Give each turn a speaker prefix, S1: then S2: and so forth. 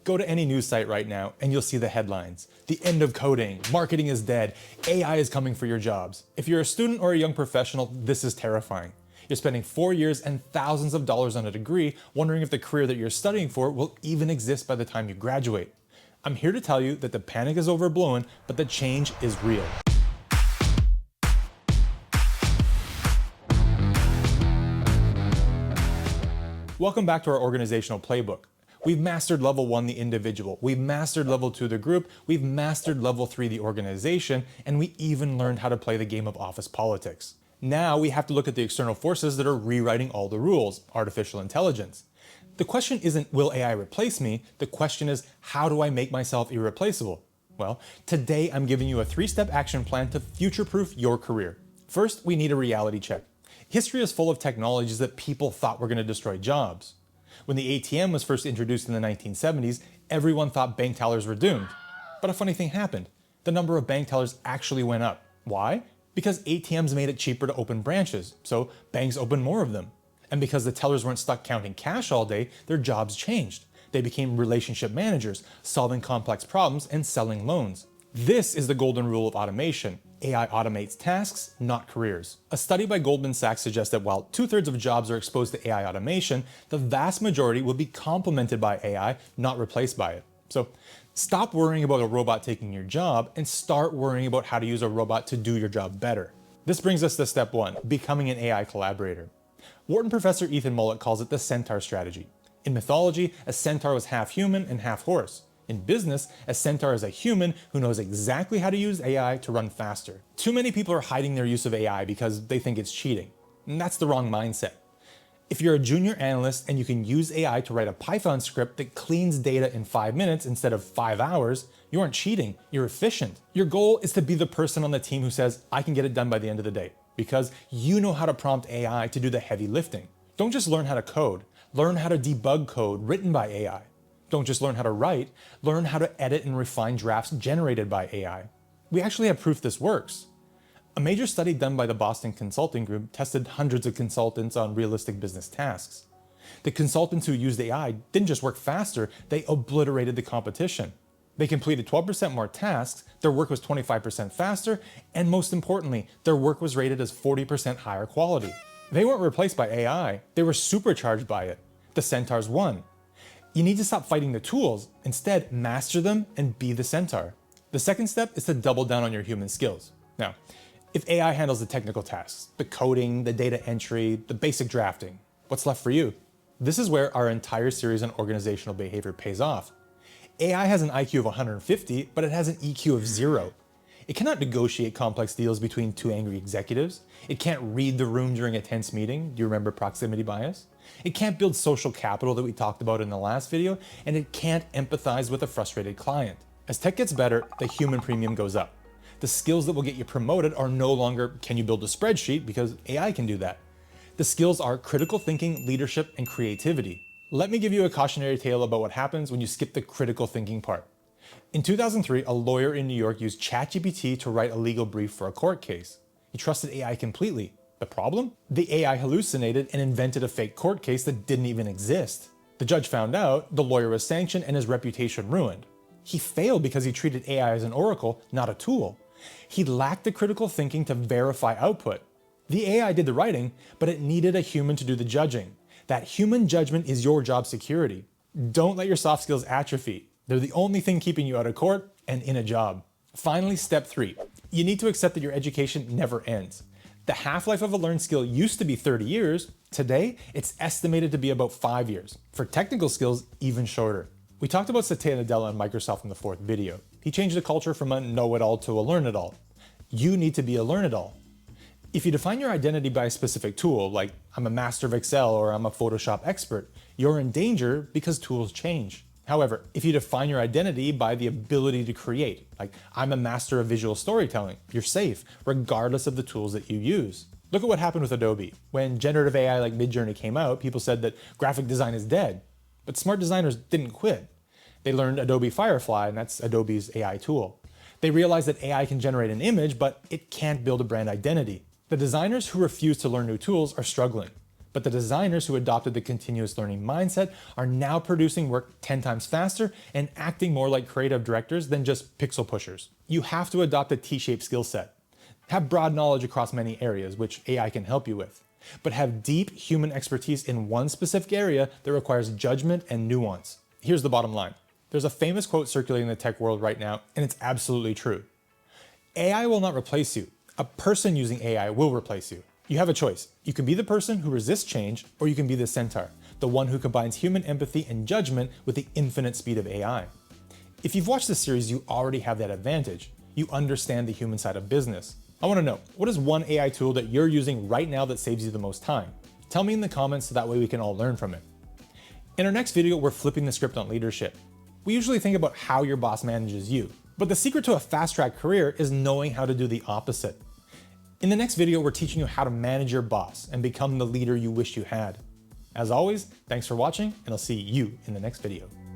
S1: Go to any news site right now and you'll see the headlines. The end of coding, marketing is dead, AI is coming for your jobs. If you're a student or a young professional, this is terrifying. You're spending 4 years and thousands of dollars on a degree, wondering if the career that you're studying for will even exist by the time you graduate. I'm here to tell you that the panic is overblown, but the change is real. Welcome back to our organizational playbook. We've mastered level 1, the individual. We've mastered level 2, the group. We've mastered level 3, the organization. And we even learned how to play the game of office politics. Now we have to look at the external forces that are rewriting all the rules, artificial intelligence. The question isn't, will AI replace me? The question is, how do I make myself irreplaceable? Well, today I'm giving you a 3-step action plan to future-proof your career. First, we need a reality check. History is full of technologies that people thought were going to destroy jobs. When the ATM was first introduced in the 1970s, everyone thought bank tellers were doomed. But a funny thing happened. The number of bank tellers actually went up. Why? Because ATMs made it cheaper to open branches, so banks opened more of them. And because the tellers weren't stuck counting cash all day, their jobs changed. They became relationship managers, solving complex problems and selling loans. This is the golden rule of automation. AI automates tasks, not careers. A study by Goldman Sachs suggests that while 2/3 of jobs are exposed to AI automation, the vast majority will be complemented by AI, not replaced by it. So stop worrying about a robot taking your job and start worrying about how to use a robot to do your job better. This brings us to step 1, becoming an AI collaborator. Wharton professor Ethan Mullet calls it the Centaur strategy. In mythology, a centaur was half human and half horse. In business, a centaur is a human who knows exactly how to use AI to run faster. Too many people are hiding their use of AI because they think it's cheating. And that's the wrong mindset. If you're a junior analyst and you can use AI to write a Python script that cleans data in 5 minutes instead of 5 hours, you aren't cheating, you're efficient. Your goal is to be the person on the team who says, I can get it done by the end of the day, because you know how to prompt AI to do the heavy lifting. Don't just learn how to code, learn how to debug code written by AI. Don't just learn how to write, learn how to edit and refine drafts generated by AI. We actually have proof this works. A major study done by the Boston Consulting Group tested hundreds of consultants on realistic business tasks. The consultants who used AI didn't just work faster, they obliterated the competition. They completed 12% more tasks, their work was 25% faster, and most importantly, their work was rated as 40% higher quality. They weren't replaced by AI, they were supercharged by it. The Centaurs won. You need to stop fighting the tools. Instead, master them and be the centaur. The second step is to double down on your human skills. Now, if AI handles the technical tasks, the coding, the data entry, the basic drafting, what's left for you? This is where our entire series on organizational behavior pays off. AI has an IQ of 150, but it has an EQ of 0. It cannot negotiate complex deals between 2 angry executives. It can't read the room during a tense meeting. Do you remember proximity bias? It can't build social capital that we talked about in the last video, and it can't empathize with a frustrated client. As tech gets better, the human premium goes up. The skills that will get you promoted are no longer, can you build a spreadsheet, because AI can do that. The skills are critical thinking, leadership, and creativity. Let me give you a cautionary tale about what happens when you skip the critical thinking part. In 2003, a lawyer in New York used ChatGPT to write a legal brief for a court case. He trusted AI completely. The problem? The AI hallucinated and invented a fake court case that didn't even exist. The judge found out, the lawyer was sanctioned, and his reputation ruined. He failed because he treated AI as an oracle, not a tool. He lacked the critical thinking to verify output. The AI did the writing, but it needed a human to do the judging. That human judgment is your job security. Don't let your soft skills atrophy. They're the only thing keeping you out of court and in a job. Finally, step 3. You need to accept that your education never ends. The half-life of a learned skill used to be 30 years. Today, it's estimated to be about 5 years. For technical skills, even shorter. We talked about Satya Nadella and Microsoft in the 4th video. He changed the culture from a know-it-all to a learn-it-all. You need to be a learn-it-all. If you define your identity by a specific tool, like I'm a master of Excel or I'm a Photoshop expert, you're in danger because tools change. However, if you define your identity by the ability to create, like I'm a master of visual storytelling, you're safe, regardless of the tools that you use. Look at what happened with Adobe. When generative AI like Midjourney came out, people said that graphic design is dead. But smart designers didn't quit. They learned Adobe Firefly, and that's Adobe's AI tool. They realized that AI can generate an image, but it can't build a brand identity. The designers who refuse to learn new tools are struggling. But the designers who adopted the continuous learning mindset are now producing work 10 times faster and acting more like creative directors than just pixel pushers. You have to adopt a T-shaped skill set. Have broad knowledge across many areas, which AI can help you with. But have deep human expertise in one specific area that requires judgment and nuance. Here's the bottom line. There's a famous quote circulating in the tech world right now, and it's absolutely true. AI will not replace you. A person using AI will replace you. You have a choice. You can be the person who resists change, or you can be the Centaur, the one who combines human empathy and judgment with the infinite speed of AI. If you've watched this series, you already have that advantage. You understand the human side of business. I want to know, what is one AI tool that you're using right now that saves you the most time? Tell me in the comments so that way we can all learn from it. In our next video, we're flipping the script on leadership. We usually think about how your boss manages you, but the secret to a fast-track career is knowing how to do the opposite. In the next video, we're teaching you how to manage your boss and become the leader you wish you had. As always, thanks for watching, and I'll see you in the next video.